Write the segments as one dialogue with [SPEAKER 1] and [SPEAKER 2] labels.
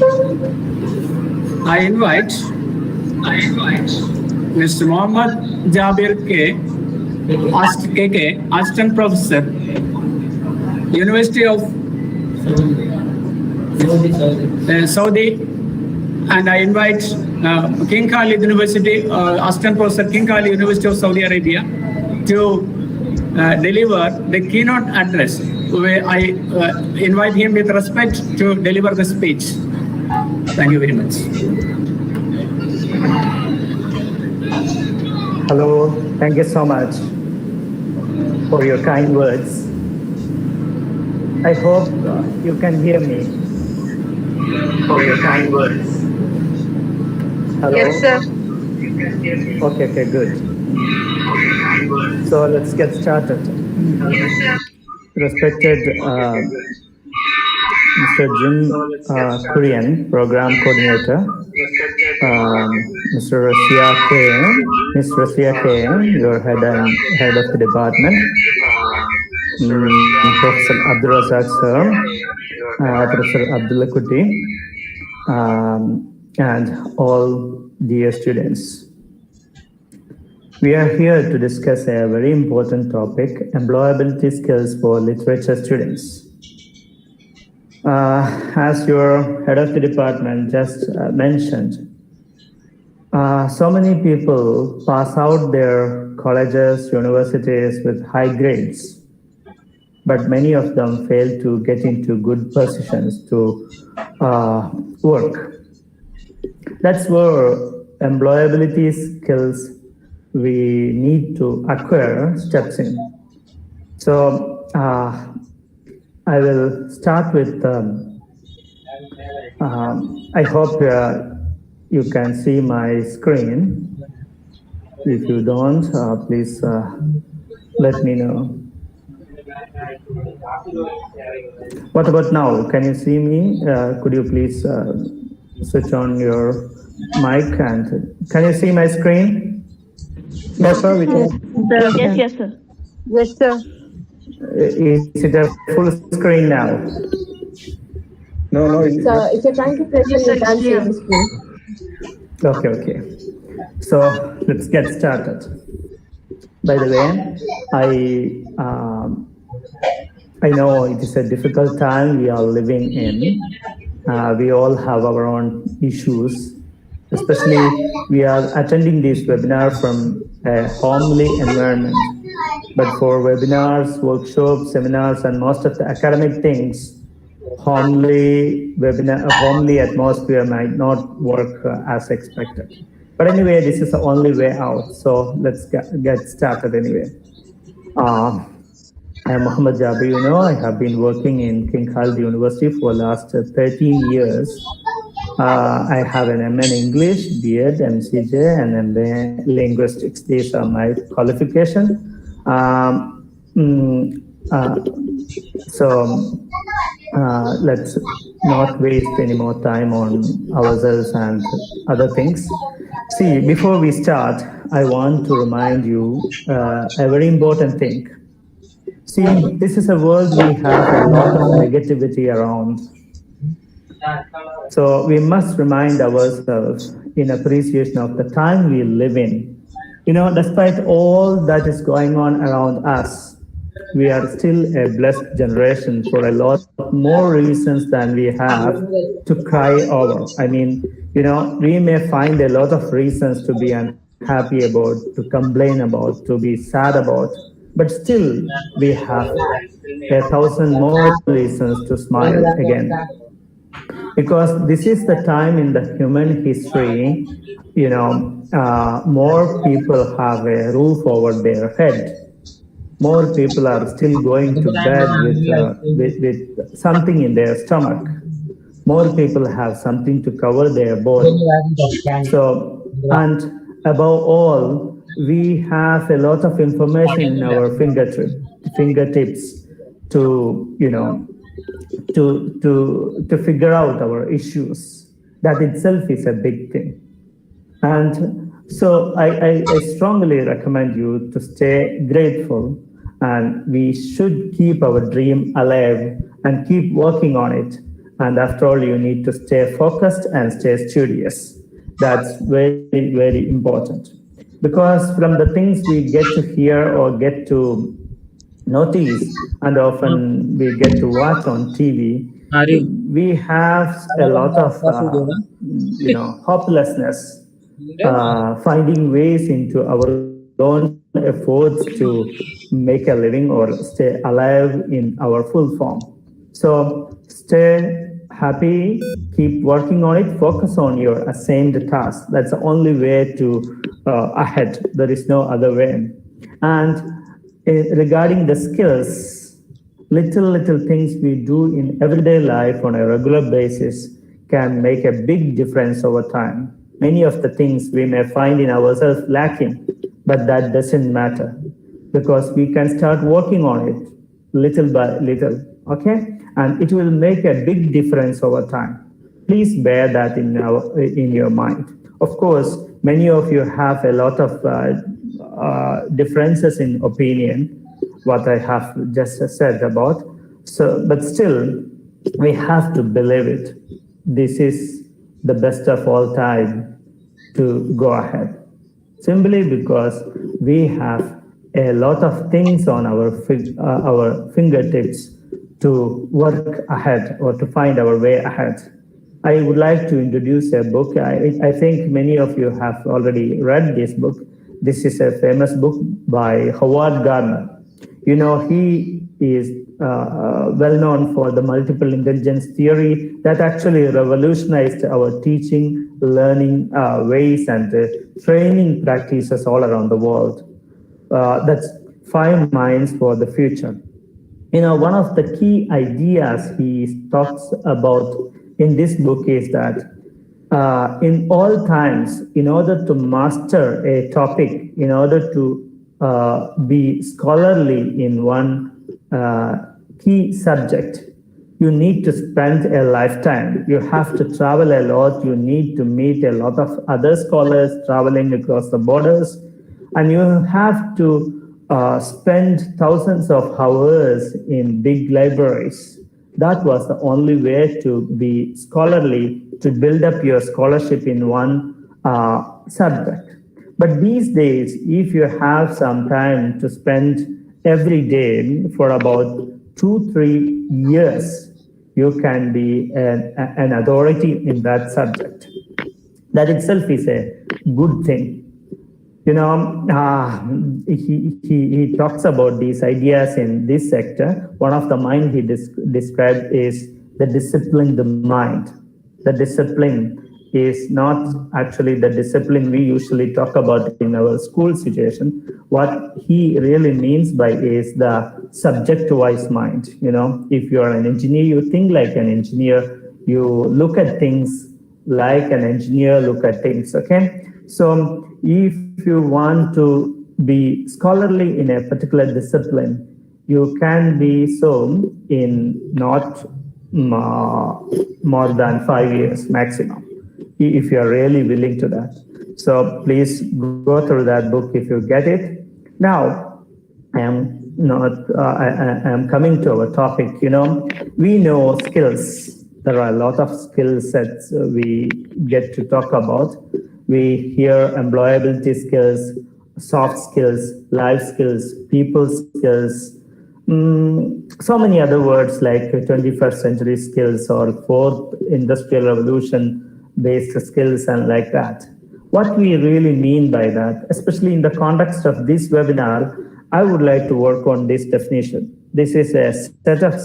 [SPEAKER 1] I invite Mr. Mohammad Jabir K. Assistant Professor, University of Saudi, and I invite King Khalid University, Assistant Professor King Khalid University of Saudi Arabia, to deliver the keynote address. I invite him with respect to deliver the speech. Thank you very much.
[SPEAKER 2] Hello, thank you so much for your kind words. I hope you can hear me. For your kind words. Hello?
[SPEAKER 3] Yes, sir.
[SPEAKER 2] Okay, good. So let's get started.
[SPEAKER 3] Yes, sir.
[SPEAKER 2] Respected Mr. Jim Kurian, Program Coordinator, Mr. Rasia K, Ms. Rasia K, your head of the department, Professor Abdul Razak Sir, Professor Abdullah Kuti, and all dear students. We are here to discuss a very important topic, employability skills for literature students. As your head of the department just mentioned, so many people pass out their colleges, universities with high grades, but many of them fail to get into good positions to work. That's where employability skills we need to acquire steps in. So I will start with, I hope you can see my screen. If you don't, please let me know. What about now? Can you see me? Could you please switch on your mic and can you see my screen?
[SPEAKER 4] Yes, sir. We can.
[SPEAKER 3] Yes, sir. Yes, sir.
[SPEAKER 2] Is it a full screen now?
[SPEAKER 4] No.
[SPEAKER 3] If you're trying to press on your dance screen.
[SPEAKER 2] Okay. So let's get started. By the way, I know it is a difficult time we are living in. We all have our own issues. Especially, we are attending this webinar from a homely environment. But for webinars, workshops, seminars, and most of the academic things, homely atmosphere might not work as expected. But anyway, this is the only way out. So let's get started anyway. I am Mohammad Jabir. You know, I have been working in King Khalid University for the last 13 years. I have an MA in English, BEd, MCJ, and MA Linguistics. These are my qualifications. Let's not waste any more time on ourselves and other things. See, before we start, I want to remind you a very important thing. See, this is a world we have a lot of negativity around. So we must remind ourselves in appreciation of the time we live in. You know, despite all that is going on around us, we are still a blessed generation for a lot more reasons than we have to cry over. I mean, you know, we may find a lot of reasons to be unhappy about, to complain about, to be sad about, but still we have 1,000 more reasons to smile again. Because this is the time in the human history, you know, more people have a roof over their head. More people are still going to bed with something in their stomach. More people have something to cover their body. So, and above all, we have a lot of information in our fingertips to, you know, to figure out our issues. That itself is a big thing. And so I strongly recommend you to stay grateful, and we should keep our dream alive and keep working on it. And after all, you need to stay focused and stay studious. That's very, very important. Because from the things we get to hear or get to notice, and often we get to watch on TV, we have a lot of, hopelessness, finding ways into our own efforts to make a living or stay alive in our full form. So stay happy, keep working on it, focus on your assigned task. That's the only way to ahead. There is no other way. And regarding the skills, little things we do in everyday life on a regular basis can make a big difference over time. Many of the things we may find in ourselves lacking, but that doesn't matter because we can start working on it little by little, okay? And it will make a big difference over time. Please bear that in your mind. Of course, many of you have a lot of differences in opinion, what I have just said about. So, but still, we have to believe it. This is the best of all time to go ahead. Simply because we have a lot of things on our fingertips to work ahead or to find our way ahead. I would like to introduce a book. I think many of you have already read this book. This is a famous book by Howard Gardner. You know, he is well known for the multiple intelligence theory that actually revolutionized our teaching, learning ways and training practices all around the world. That's 5 minds for the future. You know, one of the key ideas he talks about in this book is that in all times, in order to master a topic, in order to be scholarly in one key subject, you need to spend a lifetime. You have to travel a lot. You need to meet a lot of other scholars traveling across the borders. And you have to spend thousands of hours in big libraries. That was the only way to be scholarly, to build up your scholarship in one subject. But these days, if you have some time to spend every day for about 2-3 years, you can be an authority in that subject. That itself is a good thing. You know, he talks about these ideas in this sector. One of the mind he described is the disciplined mind. The discipline is not actually the discipline we usually talk about in our school situation. What he really means by is the subject-wise mind. You know, if you're an engineer, you think like an engineer. You look at things like an engineer look at things, okay? So if you want to be scholarly in a particular discipline, you can be so in not more than 5 years maximum, if you're really willing to that. So please go through that book if you get it. Now, I am coming to our topic. You know, we know skills. There are a lot of skill sets we get to talk about. We hear employability skills, soft skills, life skills, people skills, so many other words like 21st century skills or fourth industrial revolution based skills and like that. What we really mean by that, especially in the context of this webinar, I would like to work on this definition. This is a set of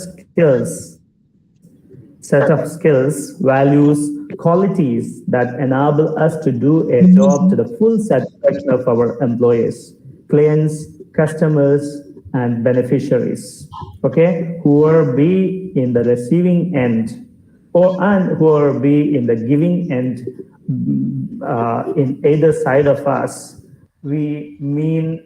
[SPEAKER 2] skills, values, qualities that enable us to do a job to the full satisfaction of our employees, clients, customers, and beneficiaries, okay, who will be in the receiving end and who will be in the giving end in either side of us. We mean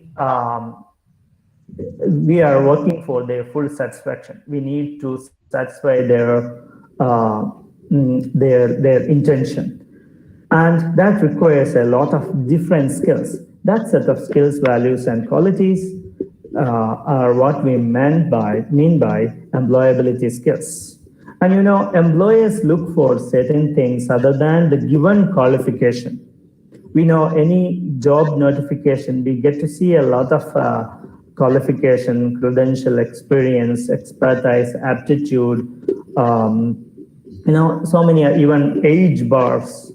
[SPEAKER 2] we are working for their full satisfaction. We need to satisfy their intention. And that requires a lot of different skills. That set of skills, values, and qualities are what we mean by employability skills. And employers look for certain things other than the given qualification. We know any job notification, we get to see a lot of qualification, credential, experience, expertise, aptitude, so many even age bars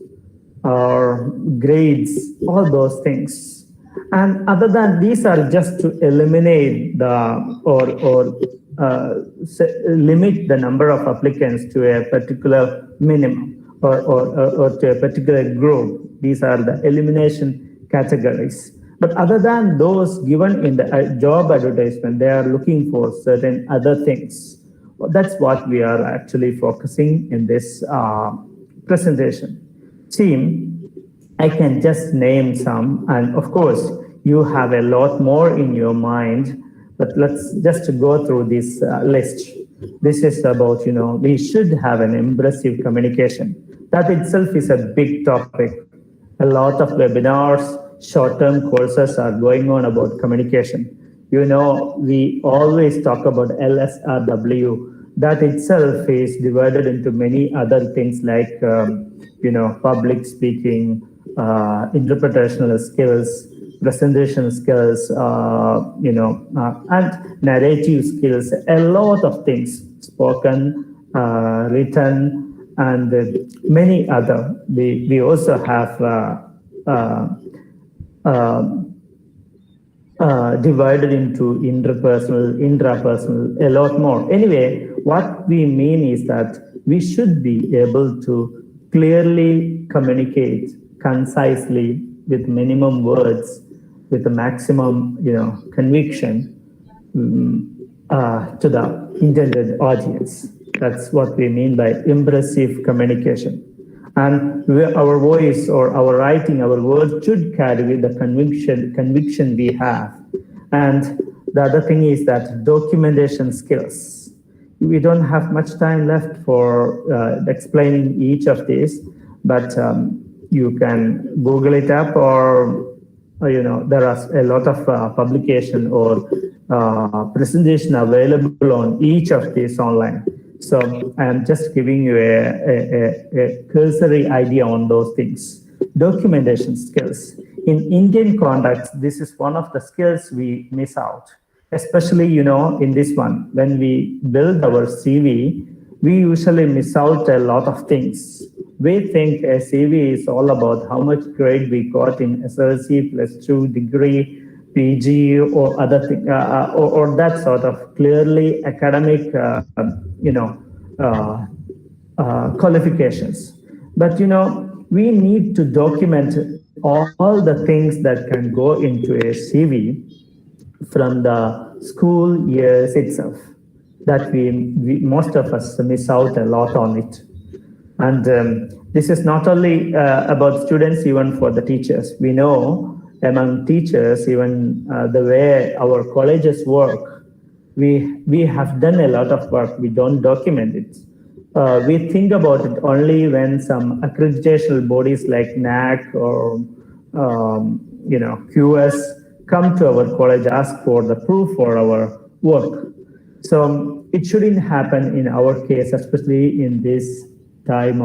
[SPEAKER 2] or grades, all those things. And other than these are just to eliminate or limit the number of applicants to a particular minimum or to a particular group. These are the elimination categories. But other than those given in the job advertisement, they are looking for certain other things. That's what we are actually focusing in this presentation. Team, I can just name some, and of course, you have a lot more in your mind, but let's just go through this list. This is about, we should have an impressive communication. That itself is a big topic. A lot of webinars, short-term courses are going on about communication. We always talk about LSRW. That itself is divided into many other things like, public speaking, interpretational skills, presentation skills, and narrative skills, a lot of things, spoken, written, and many other. We also have divided into interpersonal, intrapersonal, a lot more. Anyway, what we mean is that we should be able to clearly communicate concisely with minimum words, with a maximum, conviction to the intended audience. That's what we mean by impressive communication. And our voice or our writing, our words should carry with the conviction we have. And the other thing is that documentation skills. We don't have much time left for explaining each of these, but you can Google it up, or there are a lot of publication or presentation available on each of these online. So I am just giving you a cursory idea on those things. Documentation skills. In Indian context, this is one of the skills we miss out, especially, in this one. When we build our CV, we usually miss out a lot of things. We think a CV is all about how much grade we got in SLC, +2 degree, PG, or other thing, or that sort of clearly academic, qualifications. But we need to document all the things that can go into a CV from the school years itself. That we most of us miss out a lot on it. And this is not only about students, even for the teachers. We know among teachers, even the way our colleges work, we have done a lot of work. We don't document it. We think about it only when some accreditation bodies like NAC or QS come to our college, ask for the proof for our work. So it shouldn't happen in our case, especially in this time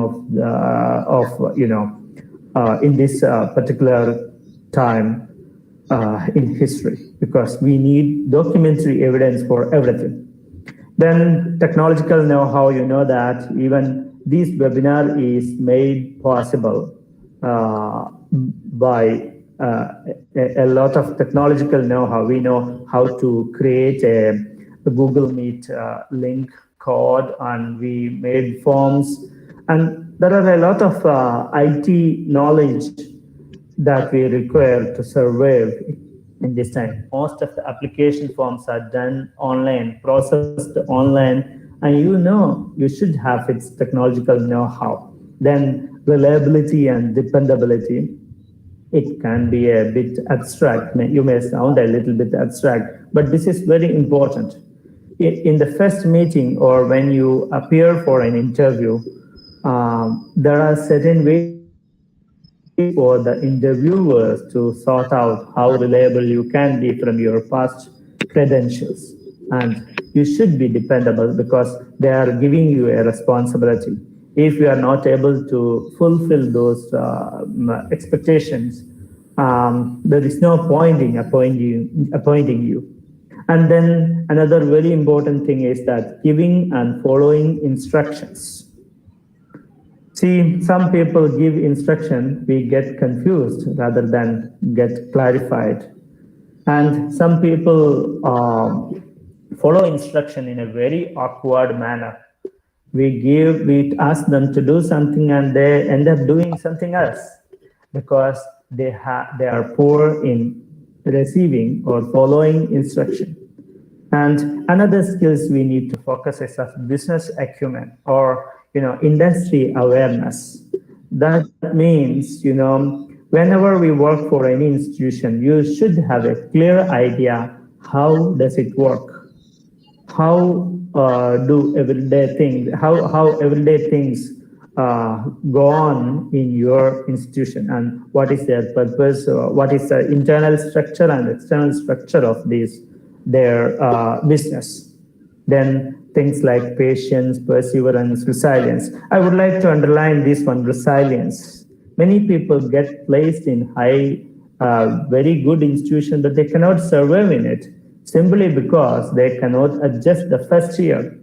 [SPEAKER 2] in this particular time in history, because we need documentary evidence for everything. Then technological know-how, that even this webinar is made possible by a lot of technological know-how. We know how to create a Google Meet link code, and we made forms. And there are a lot of IT knowledge that we require to survive in this time. Most of the application forms are done online, processed online, and you should have its technological know-how. Then reliability and dependability. It can be a bit abstract. You may sound a little bit abstract, but this is very important. In the first meeting or when you appear for an interview, there are certain ways for the interviewers to sort out how reliable you can be from your past credentials. And you should be dependable because they are giving you a responsibility. If you are not able to fulfill those expectations, there is no point in appointing you. And then another very important thing is that giving and following instructions. See, some people give instruction, we get confused rather than get clarified. And some people follow instruction in a very awkward manner. We ask them to do something and they end up doing something else because they are poor in receiving or following instruction. And another skills we need to focus is of business acumen or industry awareness. That means whenever we work for any institution, you should have a clear idea how does it work, how do everyday things, how everyday things go on in your institution, and what is their purpose, what is the internal structure and external structure of their business. Then things like patience, perseverance, resilience. I would like to underline this one, resilience. Many people get placed in high, very good institution, but they cannot survive in it simply because they cannot adjust the first year.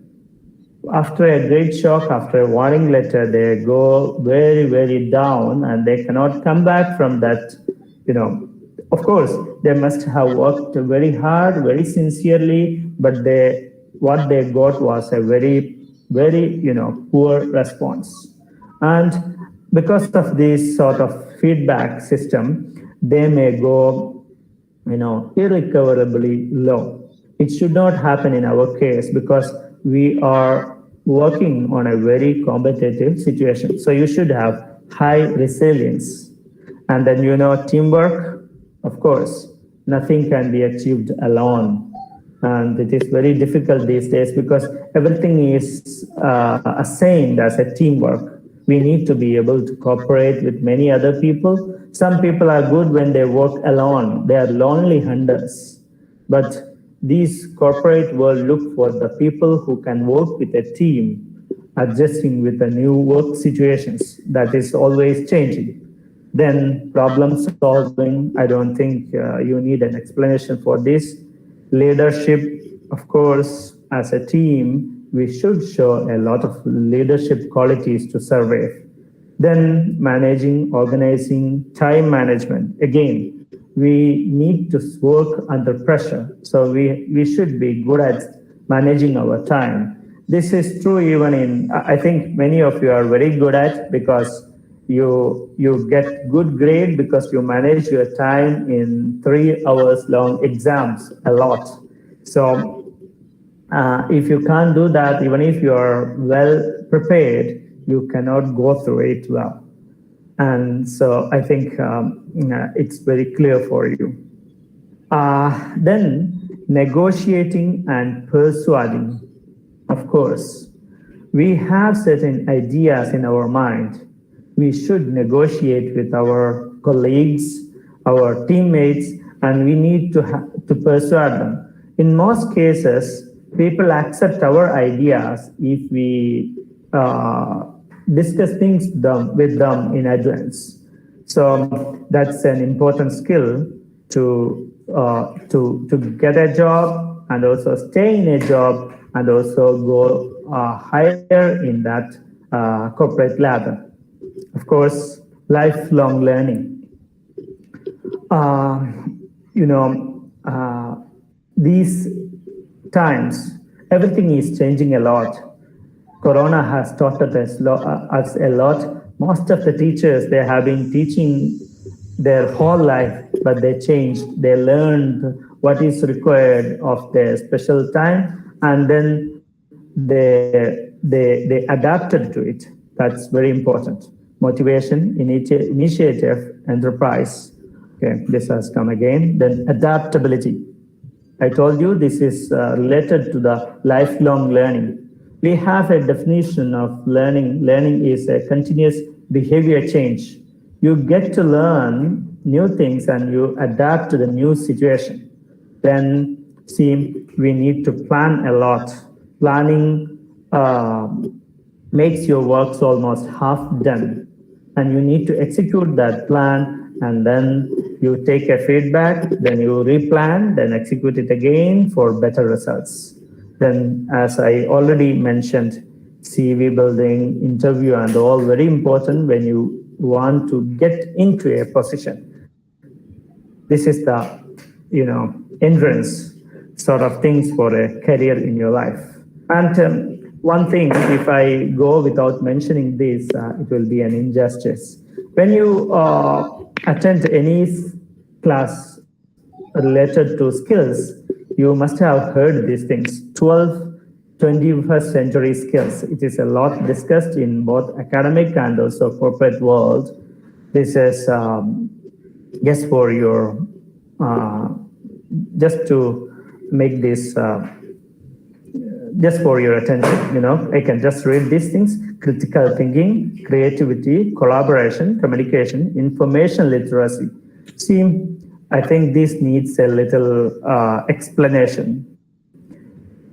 [SPEAKER 2] After a great shock, after a warning letter, they go very, very down and they cannot come back from that. Of course, they must have worked very hard, very sincerely, but what they got was a very, very, poor response. And because of this sort of feedback system, they may go, irrecoverably low. It should not happen in our case because we are working on a very competitive situation. So you should have high resilience. And then, teamwork, of course, nothing can be achieved alone. And it is very difficult these days because everything is assigned as a teamwork. We need to be able to cooperate with many other people. Some people are good when they work alone. They are lonely hunters. But these corporate world look for the people who can work with a team, adjusting with the new work situations that is always changing. Then problem solving, I don't think you need an explanation for this. Leadership, of course, as a team, we should show a lot of leadership qualities to survive. Then managing, organizing, time management. Again, we need to work under pressure. So we should be good at managing our time. This is true even in, I think many of you are very good at because you get good grade because you manage your time in 3 hours long exams a lot. So if you can't do that, even if you're well prepared, you cannot go through it well. And so I think it's very clear for you. Then negotiating and persuading. Of course, we have certain ideas in our mind. We should negotiate with our colleagues, our teammates, and we need to persuade them. In most cases, people accept our ideas if we discuss things with them in advance. So that's an important skill to get a job and also stay in a job and also go higher in that corporate ladder. Of course, lifelong learning. These times, everything is changing a lot. Corona has taught us a lot. Most of the teachers, they have been teaching their whole life, but they changed. They learned what is required of their special time, and then they adapted to it. That's very important. Motivation, initiative, enterprise. Okay, this has come again. Then adaptability. I told you this is related to the lifelong learning. We have a definition of learning. Learning is a continuous behavior change. You get to learn new things and you adapt to the new situation. Then See, we need to plan a lot. Planning makes your works almost half done, and you need to execute that plan, and then you take a feedback, then you replan, then execute it again for better results. Then, as I already mentioned, CV building, interview, and all very important when you want to get into a position. This is the, entrance sort of things for a career in your life. And one thing, if I go without mentioning this, it will be an injustice. When you attend any class related to skills, you must have heard these things, 21st century skills. It is a lot discussed in both academic and also corporate world. This is just for your, just to make this, just for your attention, I can just read these things: critical thinking, creativity, collaboration, communication, information literacy. See, I think this needs a little explanation.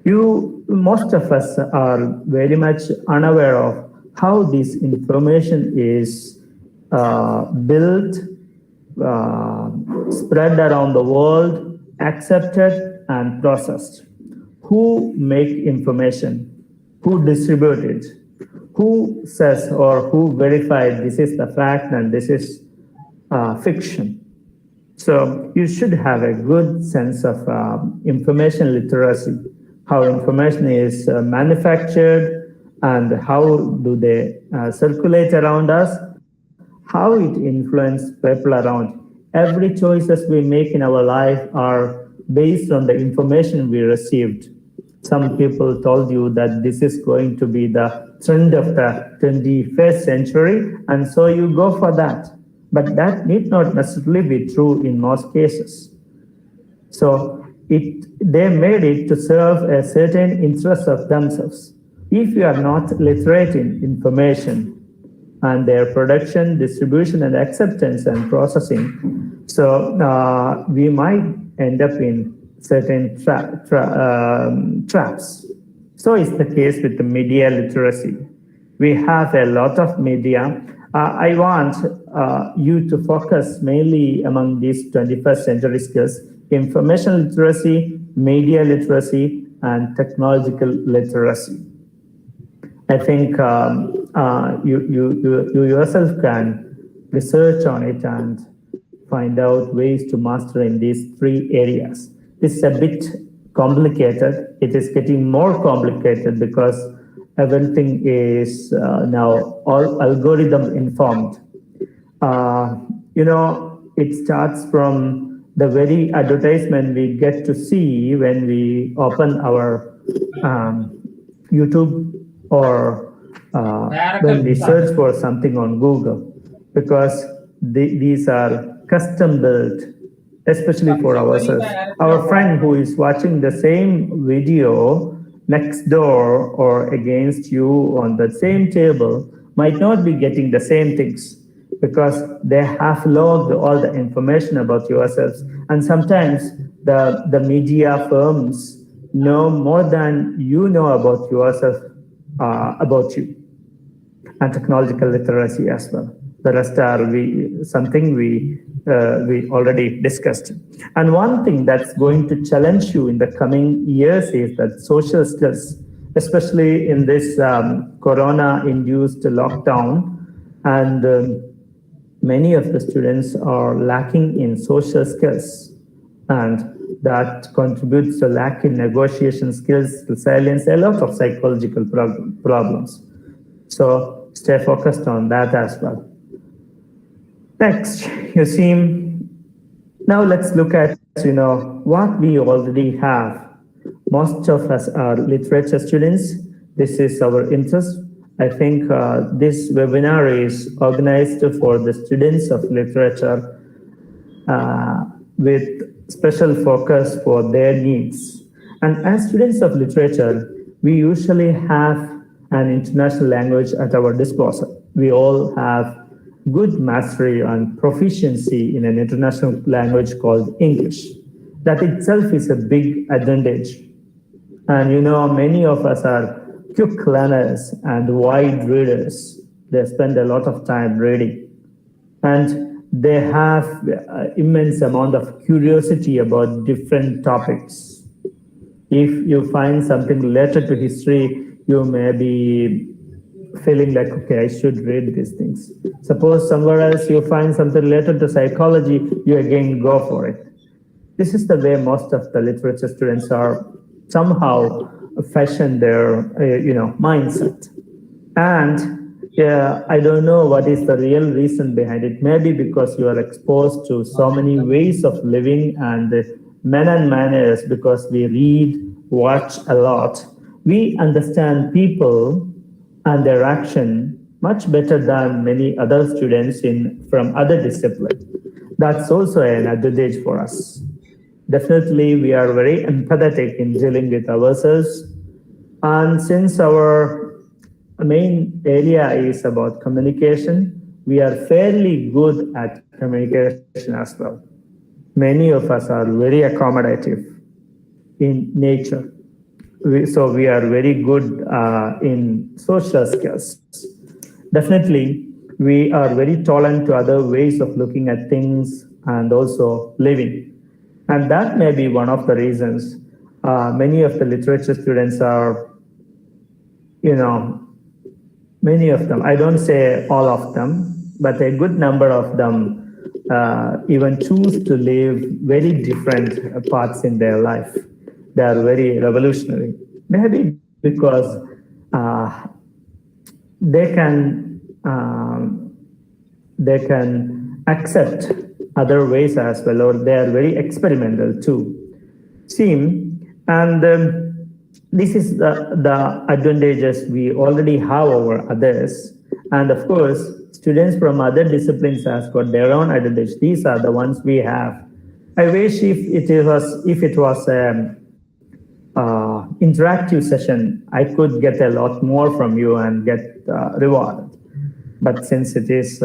[SPEAKER 2] Most of us are very much unaware of how this information is built, spread around the world, accepted and processed. Who make information? Who distribute it? Who says or who verified this is the fact and this is fiction? So you should have a good sense of information literacy, how information is manufactured and how do they circulate around us, how it influences people around. Every choices we make in our life are based on the information we received. Some people told you that this is going to be the trend of the 21st century, and so you go for that. But that need not necessarily be true in most cases. So they made it to serve a certain interest of themselves. If you are not literate in information and their production, distribution, and acceptance and processing, so we might end up in certain traps. So is the case with the media literacy. We have a lot of media. I want you to focus mainly among these 21st century skills: information literacy, media literacy, and technological literacy. I think you yourself can research on it and find out ways to master in these three areas. This is a bit complicated. It is getting more complicated because everything is now all algorithm informed. It starts from the very advertisement we get to see when we open our YouTube or when we search for something on Google, because these are custom built, especially for ourselves. Our friend who is watching the same video next door or against you on the same table might not be getting the same things because they have logged all the information about yourselves. And sometimes the media firms know more than you know about yourself, about you, and technological literacy as well. The rest are something we already discussed. And one thing that's going to challenge you in the coming years is that social skills, especially in this corona-induced lockdown, and many of the students are lacking in social skills, and that contributes to lack in negotiation skills, resilience, a lot of psychological problems. So stay focused on that as well. Next, now let's look at, what we already have. Most of us are literature students. This is our interest. I think this webinar is organized for the students of literature with special focus for their needs. And as students of literature, we usually have an international language at our disposal. We all have good mastery and proficiency in an international language called English. That itself is a big advantage. And many of us are quick learners and wide readers. They spend a lot of time reading. And they have immense amount of curiosity about different topics. If you find something related to history, you may be feeling like, okay, I should read these things. Suppose somewhere else you find something related to psychology, you again go for it. This is the way most of the literature students are somehow fashion their mindset. And I don't know what is the real reason behind it. Maybe because you are exposed to so many ways of living and men and manners, because we read, watch a lot. We understand people and their action much better than many other students from other disciplines. That's also an advantage for us. Definitely, we are very empathetic in dealing with ourselves. And since our main area is about communication, we are fairly good at communication as well. Many of us are very accommodative in nature. So we are very good in social skills. Definitely, we are very tolerant to other ways of looking at things and also living. And that may be one of the reasons many of the literature students are, many of them, I don't say all of them, but a good number of them even choose to live very different paths in their life. They are very revolutionary. Maybe because they can accept other ways as well, or they are very experimental too. And this is the advantages we already have over others. And of course, students from other disciplines have got their own advantage. These are the ones we have. I wish if it was interactive session, I could get a lot more from you and get rewarded. But since it is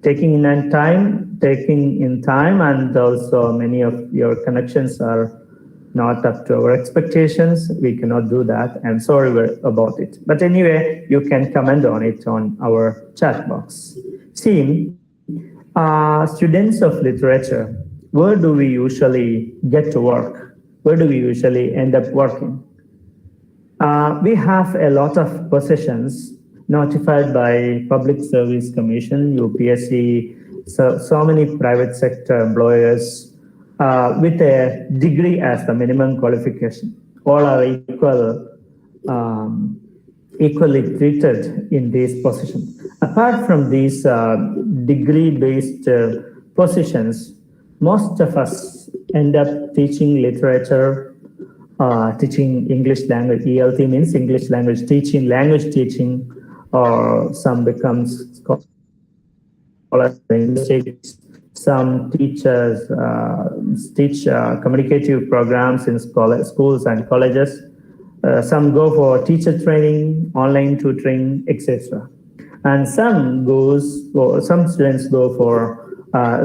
[SPEAKER 2] taking in time, and also many of your connections are not up to our expectations, we cannot do that. I'm sorry about it. But anyway, you can comment on it on our chat box. Students of literature, where do we usually get to work? Where do we usually end up working? We have a lot of positions notified by Public Service Commission, UPSC, so many private sector employers with a degree as the minimum qualification. All are equally treated in these positions. Apart from these degree-based positions, most of us end up teaching literature, teaching English language. ELT means English language teaching, or some becomes scholars in linguistics. Some teachers teach communicative programs in schools and colleges. Some go for teacher training, online tutoring, etc. And some students go for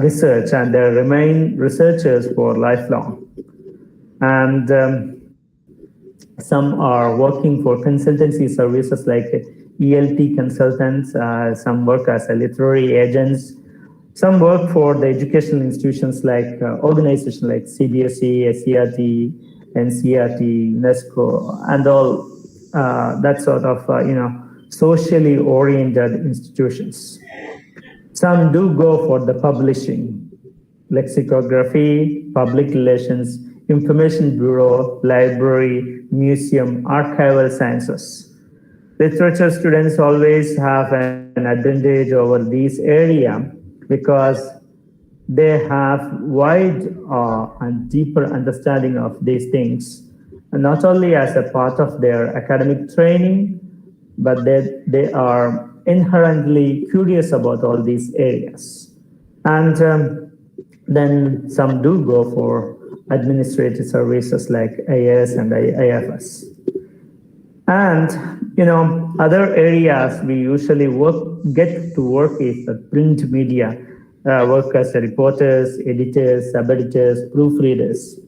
[SPEAKER 2] research, and they remain researchers for lifelong. And some are working for consultancy services like ELT consultants. Some work as a literary agents. Some work for the educational institutions like organizations like CBSE, SCRT, NCRT, UNESCO, and all that sort of socially oriented institutions. Some do go for the publishing, lexicography, public relations, information bureau, library, museum, archival sciences. Literature students always have an advantage over these areas because they have wide and deeper understanding of these things, and not only as a part of their academic training, but they are inherently curious about all these areas. And then some do go for administrative services like IAS and IFS. And other areas we usually get to work is the print media. work as reporters, editors, sub-editors, proofreaders.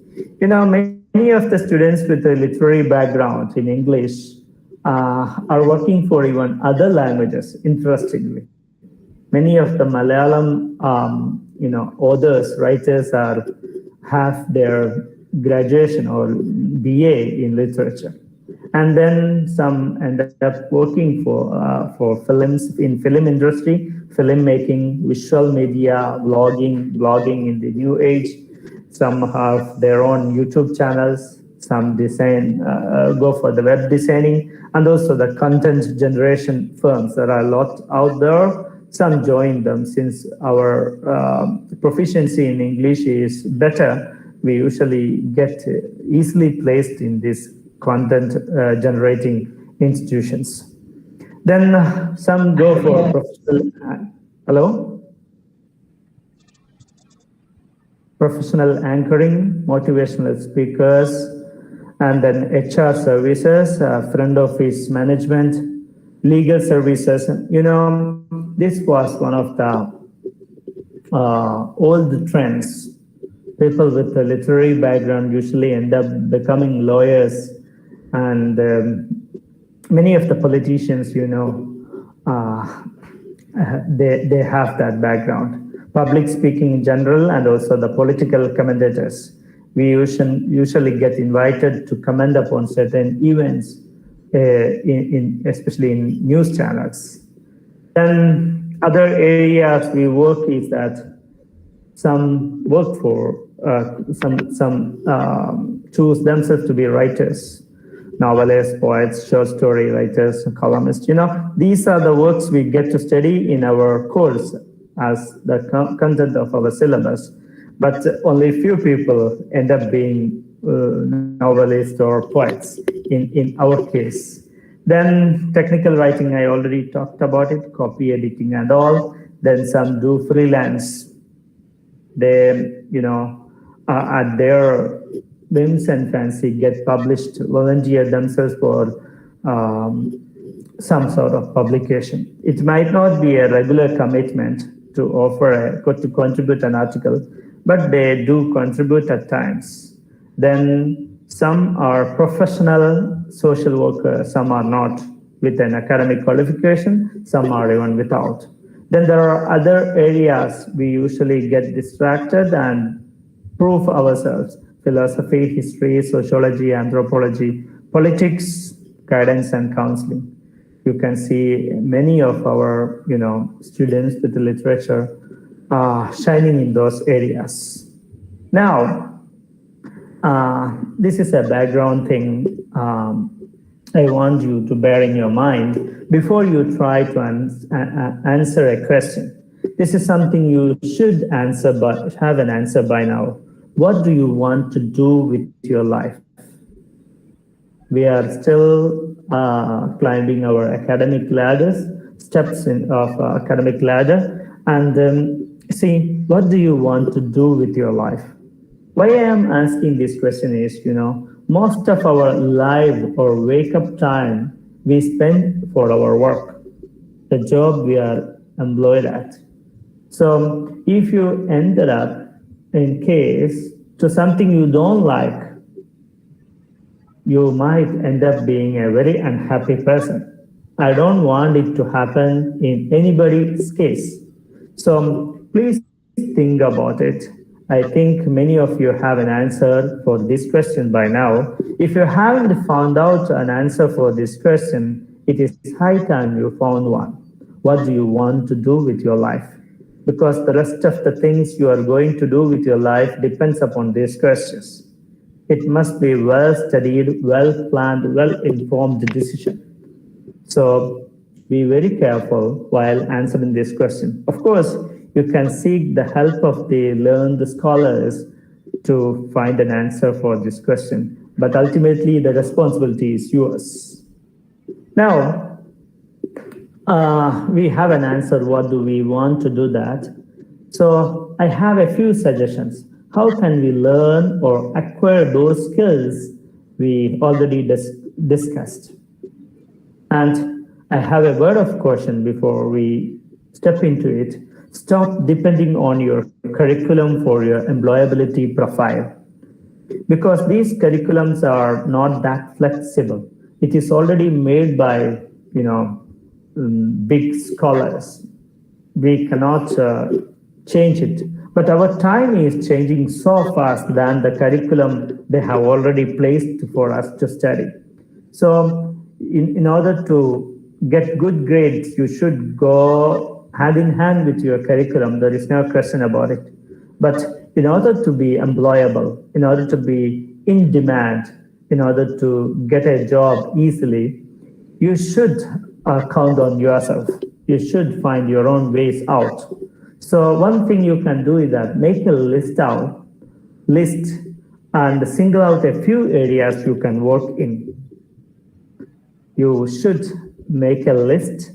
[SPEAKER 2] Many of the students with a literary background in English are working for even other languages, interestingly. Many of the Malayalam, authors, writers have their graduation or BA in literature, and then some end up working for films in film industry, filmmaking, visual media, blogging in the new age. Some have their own YouTube channels. Some go for the web designing, and also the content generation firms. There are a lot out there. Some join them since our proficiency in English is better. We usually get easily placed in these content generating institutions. Then some go for professional anchoring, motivational speakers, and then HR services, front office management, legal services. This was one of the old trends. People with a literary background usually end up becoming lawyers, and many of the politicians, they have that background. Public speaking in general, and also the political commentators. We usually get invited to comment upon certain events, especially in news channels. Then other areas we work is that some work for some choose themselves to be writers, novelists, poets, short story writers, columnists. These are the works we get to study in our course as the content of our syllabus. But only few people end up being novelists or poets in our case. Then technical writing, I already talked about it, copy editing and all. Then some do freelance. They, at their whims and fancy, get published, volunteer themselves for some sort of publication. It might not be a regular commitment to to contribute an article, but they do contribute at times. Then some are professional social workers, some are not with an academic qualification, some are even without. Then there are other areas we usually get distracted and prove ourselves: philosophy, history, sociology, anthropology, politics, guidance and counseling. You can see many of our students with the literature shining in those areas. Now, this is a background thing I want you to bear in your mind before you try to answer a question. This is something you should answer, but have an answer by now. What do you want to do with your life? We are still climbing our academic ladders, steps of academic ladder, and see, what do you want to do with your life? Why I am asking this question is, most of our live or wake up time we spend for our work, the job we are employed at. So if you ended up in case to something you don't like, you might end up being a very unhappy person. I don't want it to happen in anybody's case. So please think about it. I think many of you have an answer for this question by now. If you haven't found out an answer for this question, it is high time you found one. What do you want to do with your life? Because the rest of the things you are going to do with your life depends upon these questions. It must be well-studied, well-planned, well-informed decision. So be very careful while answering this question. Of course, you can seek the help of the learned scholars to find an answer for this question, but ultimately the responsibility is yours. Now, we have an answer. What do we want to do that? So I have a few suggestions. How can we learn or acquire those skills we already discussed? And I have a word of caution before we step into it. Stop depending on your curriculum for your employability profile, because these curriculums are not that flexible. It is already made by, big scholars. We cannot change it. But our time is changing so fast than the curriculum they have already placed for us to study. So in order to get good grades, you should go hand in hand with your curriculum. There is no question about it. But in order to be employable, in order to be in demand, in order to get a job easily, you should count on yourself. You should find your own ways out. So one thing you can do is that make a list and single out a few areas you can work in. You should make a list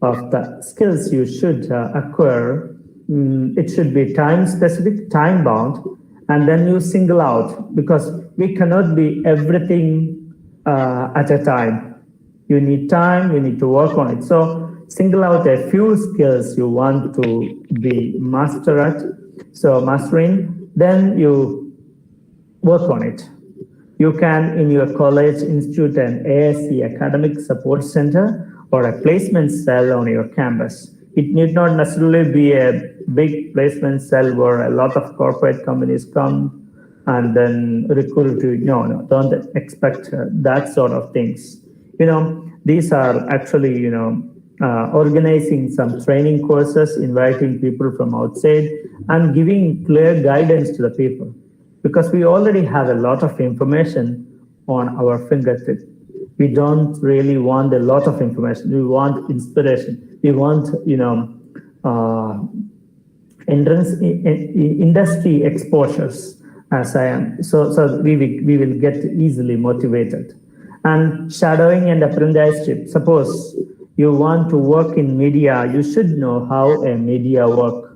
[SPEAKER 2] of the skills you should acquire. It should be time specific, time bound, and then you single out, because we cannot be everything at a time. You need time, you need to work on it. So single out a few skills you want to be master at, so mastering, then you work on it. You can, in your college, institute an ASC, Academic Support Center, or a placement cell on your campus. It need not necessarily be a big placement cell where a lot of corporate companies come and then recruit you. No, don't expect that sort of things. These are actually, organizing some training courses, inviting people from outside, and giving clear guidance to the people. Because we already have a lot of information on our fingertips. We don't really want a lot of information. We want inspiration. We want, industry exposures, as I am. So we will get easily motivated. And shadowing and apprenticeship. Suppose you want to work in media, you should know how a media works.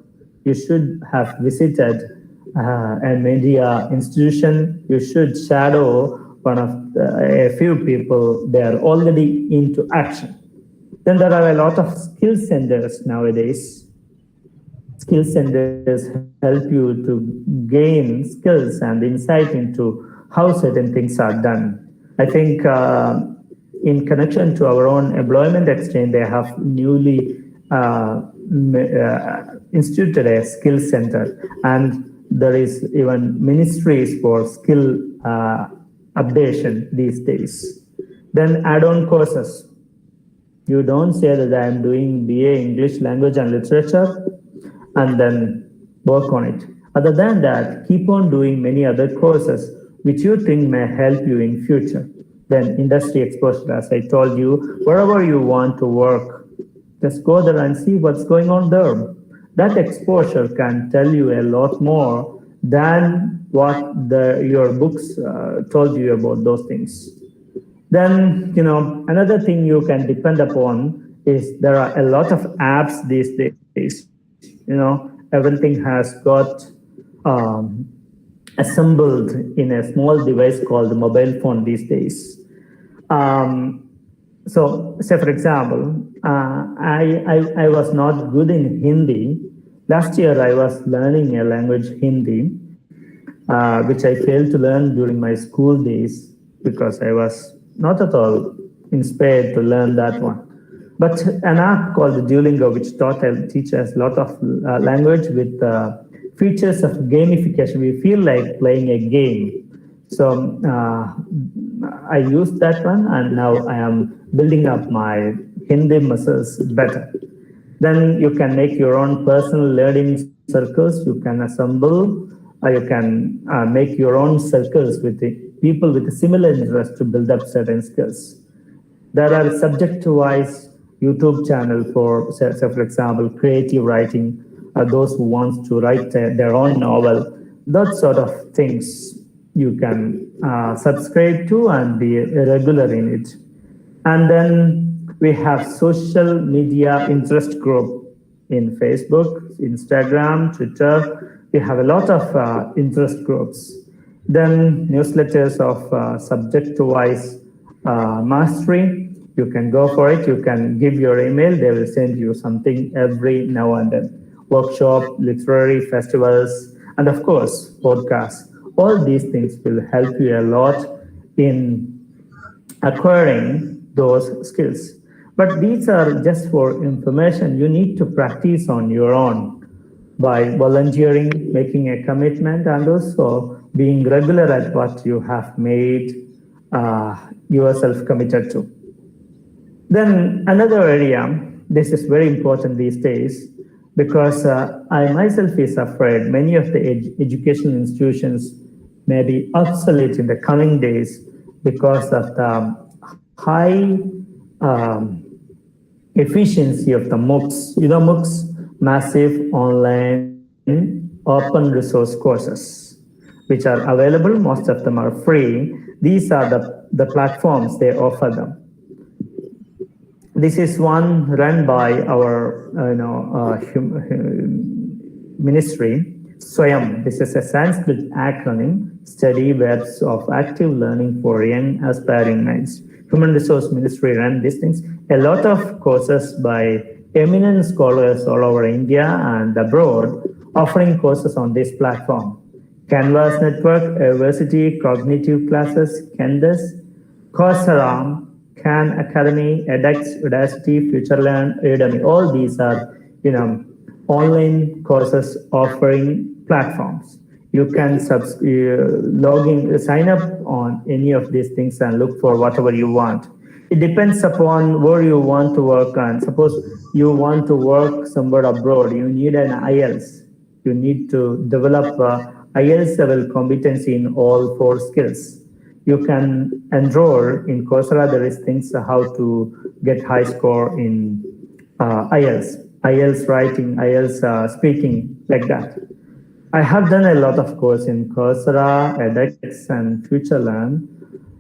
[SPEAKER 2] You should have visited a media institution. You should shadow a few people. They are already into action. Then there are a lot of skill centers nowadays. Skill centers help you to gain skills and insight into how certain things are done. I think in connection to our own employment exchange, they have newly instituted a skill center, and there is even ministries for skill updation these days. Then add-on courses. You don't say that I am doing BA English Language and Literature and then work on it. Other than that, keep on doing many other courses which you think may help you in future. Then industry exposure, as I told you, wherever you want to work, just go there and see what's going on there. That exposure can tell you a lot more than what your books told you about those things. Then, another thing you can depend upon is there are a lot of apps these days. Everything has got assembled in a small device called the mobile phone these days. So, say for example, I was not good in Hindi. Last year, I was learning a language, Hindi, which I failed to learn during my school days because I was not at all inspired to learn that one. But an app called Duolingo, which teaches a lot of language with features of gamification. We feel like playing a game. So I used that one, and now I am building up my Hindi muscles better. Then you can make your own personal learning circles. You can assemble, you can make your own circles with people with a similar interest to build up certain skills. There are subject-wise YouTube channel for, say for example, creative writing, those who want to write their own novel, that sort of things you can subscribe to and be regular in it. And then we have social media interest group in Facebook, Instagram, Twitter. We have a lot of interest groups. Then newsletters of subject-wise mastery. You can go for it. You can give your email. They will send you something every now and then. workshop, literary festivals, and of course, podcasts. All these things will help you a lot in acquiring those skills. But these are just for information. You need to practice on your own by volunteering, making a commitment, and also being regular at what you have made yourself committed to. Then another area, this is very important these days, because I myself is afraid many of the educational institutions may be obsolete in the coming days because of the high efficiency of the MOOCs. You know, MOOCs, massive online open resource courses, which are available. Most of them are free. These are the platforms they offer them. This is one run by our ministry, SWAYAM. This is a Sanskrit acronym, Study Webs of Active Learning for Young Aspiring Minds. Human Resource Ministry run these things. A lot of courses by eminent scholars all over India and abroad offering courses on this platform. Canvas Network, University, Cognitive Classes, Canvas, Coursera, Khan Academy, edX, Udacity, FutureLearn, Udemy. All these are, online courses offering platforms. You can sign up on any of these things and look for whatever you want. It depends upon where you want to work on. Suppose you want to work somewhere abroad, you need an IELTS. You need to develop IELTS level competency in all 4 skills. You can enroll in Coursera. There is things how to get high score in IELTS writing, IELTS speaking, like that. I have done a lot of course in Coursera, edX, and FutureLearn.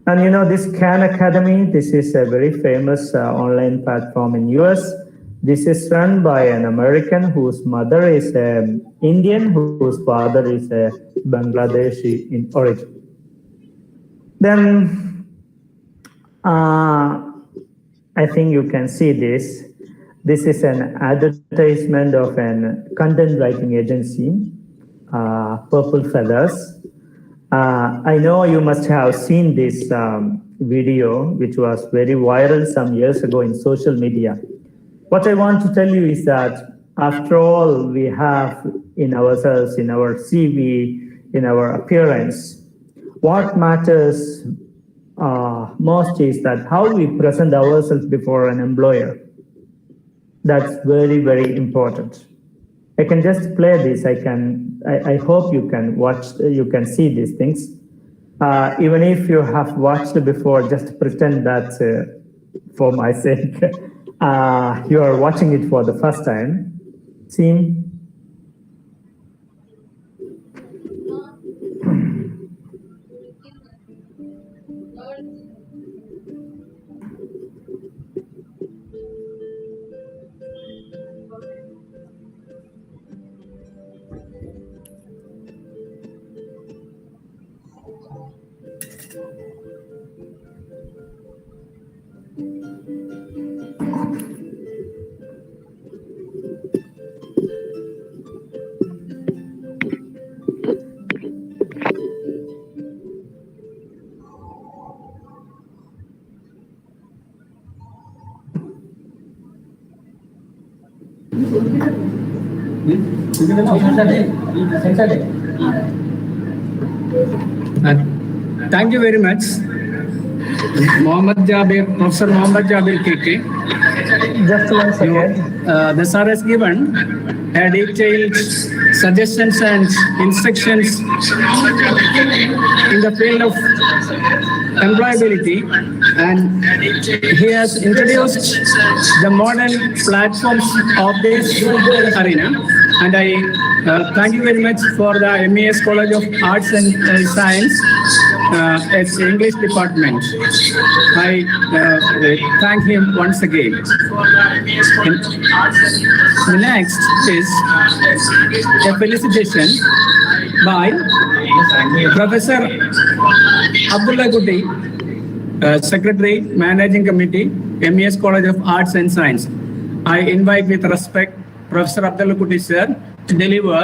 [SPEAKER 2] And this Khan Academy, this is a very famous online platform in US. This is run by an American whose mother is an Indian, whose father is a Bangladeshi in origin. Then I think you can see this. This is an advertisement of a content writing agency, Purple Feathers. I know you must have seen this video, which was very viral some years ago in social media. What I want to tell you is that after all we have in ourselves, in our CV, in our appearance, what matters most is that how we present ourselves before an employer. That's very, very important. I can just play this. I hope you can watch, you can see these things. Even if you have watched before, just pretend that for my sake, you are watching it for the first time. See?
[SPEAKER 1] Thank you very much, Professor Mohammad Jabir KK.
[SPEAKER 2] Just 1 second.
[SPEAKER 1] The sir has given a detailed suggestions and instructions in the field of employability, and he has introduced the modern platforms of this arena. And I thank you very much for the MAS College of Arts and Science, its English department. I thank him once again. The next is a felicitation by Professor Abdullah Gutti, Secretary, Managing Committee, MAS College of Arts and Science. I invite with respect Professor Abdullah Kuti sir to deliver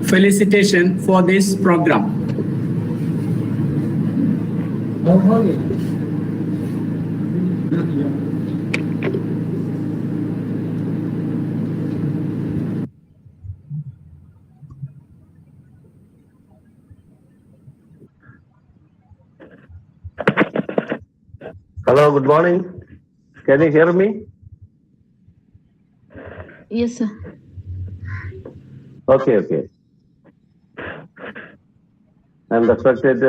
[SPEAKER 1] felicitation for this program.
[SPEAKER 5] Hello, good morning. Can you hear me?
[SPEAKER 6] Yes, sir.
[SPEAKER 5] Okay. I'm respected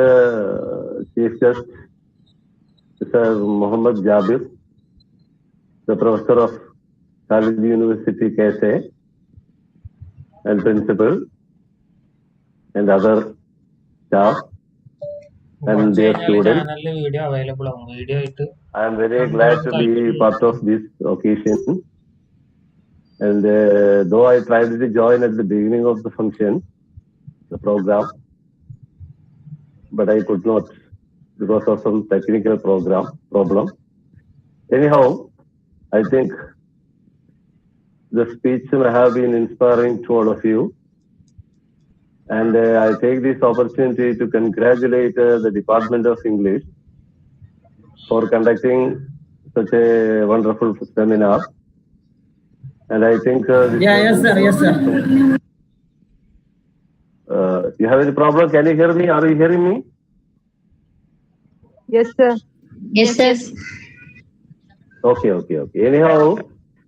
[SPEAKER 5] Chief Guest, Mr. Muhammad Jabir, the Professor of College University KSA and Principal and other staff and their students. I am very glad to be part of this occasion. And though I tried to join at the beginning of the function, the program, but I could not because of some technical problem. Anyhow, I think the speech may have been inspiring to all of you. And I take this opportunity to congratulate the Department of English for conducting such a wonderful seminar. And I think
[SPEAKER 1] Yes, sir.
[SPEAKER 5] You have any problem? Can you hear me? Are you hearing me?
[SPEAKER 3] Yes, sir.
[SPEAKER 6] Yes, sir.
[SPEAKER 5] Okay. Anyhow,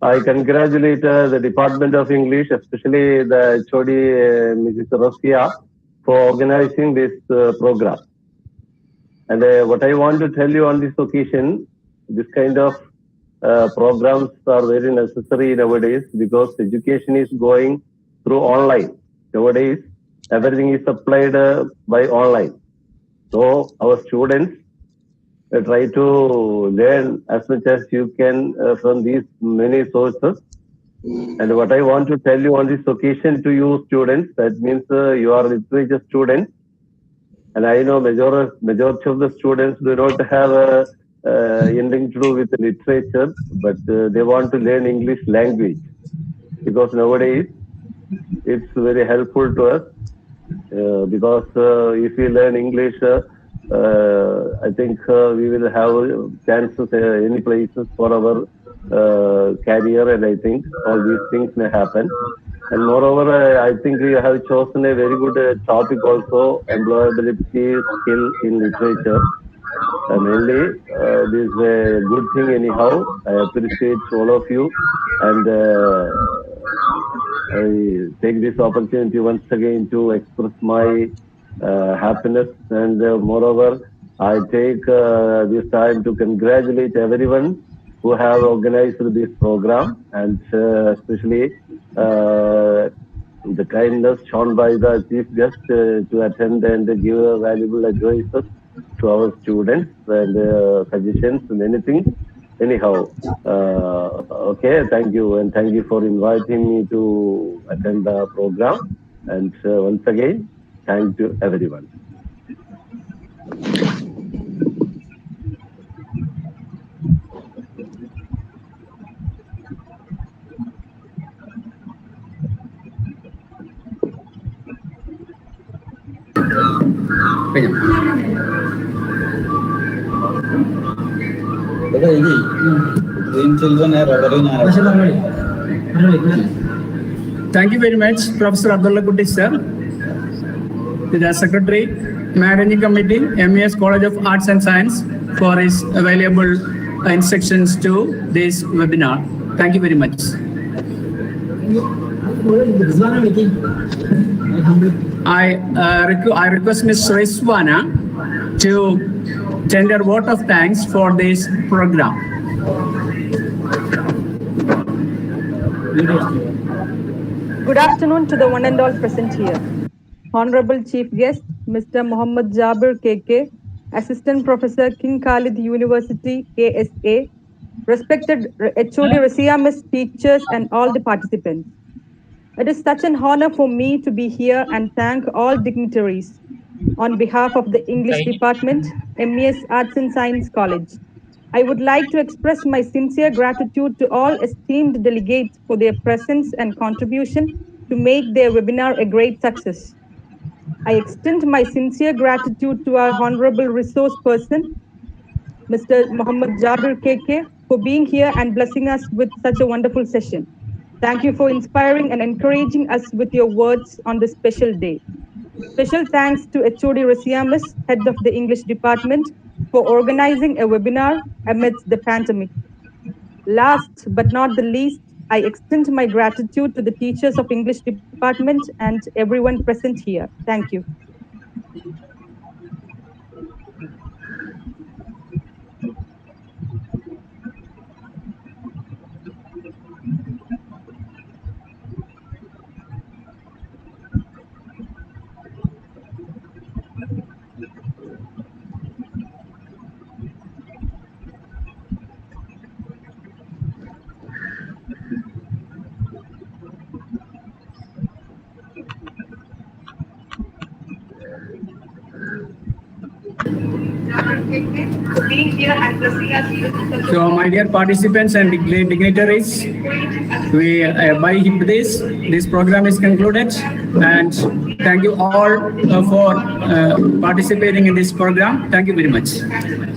[SPEAKER 5] I congratulate the Department of English, especially the HOD, Mrs. Rosia, for organizing this program. And what I want to tell you on this occasion, this kind of programs are very necessary nowadays because education is going through online. Nowadays, everything is applied by online. So our students try to learn as much as you can from these many sources. And what I want to tell you on this occasion to you students, that means you are literature students. And I know majority of the students do not have anything to do with literature, but they want to learn English language because nowadays it's very helpful to us because if we learn English, I think we will have chances any places for our career, and I think all these things may happen. And moreover, I think we have chosen a very good topic also, employability skill in literature. Mainly, this is a good thing anyhow. I appreciate all of you, and I take this opportunity once again to express my happiness. And moreover, I take this time to congratulate everyone who have organized this program, and especially the kindness shown by the chief guest to attend and give valuable advices to our students and suggestions and anything. Anyhow, okay, thank you, and thank you for inviting me to attend the program. And once again, thank you everyone.
[SPEAKER 1] Thank you very much, Professor Abdullah Kuti sir, the Secretary, Managing Committee, MES College of Arts and Science, for his valuable instructions to this webinar. Thank you very much. I request Ms. Reswana to tender vote of thanks for this program.
[SPEAKER 3] Good afternoon to the one and all present here. Honorable Chief Guest, Mr. Muhammad Jabir KK, Assistant Professor, King Khalid University, KSA, respected HOD Rasia Miss teachers and all the participants. It is such an honor for me to be here and thank all dignitaries on behalf of the English Department, MES Arts and Science College. I would like to express my sincere gratitude to all esteemed delegates for their presence and contribution to make their webinar a great success. I extend my sincere gratitude to our honorable resource person, Mr. Mohammed Jabir KK, for being here and blessing us with such a wonderful session. Thank you for inspiring and encouraging us with your words on this special day. Special thanks to HOD Rasiamus, head of the English department, for organizing a webinar amidst the pandemic. Last but not the least, I extend my gratitude to the teachers of English department and everyone present here. Thank you.
[SPEAKER 1] So, my dear participants and dignitaries, we by this program is concluded, and thank you all for participating in this program. Thank you very much.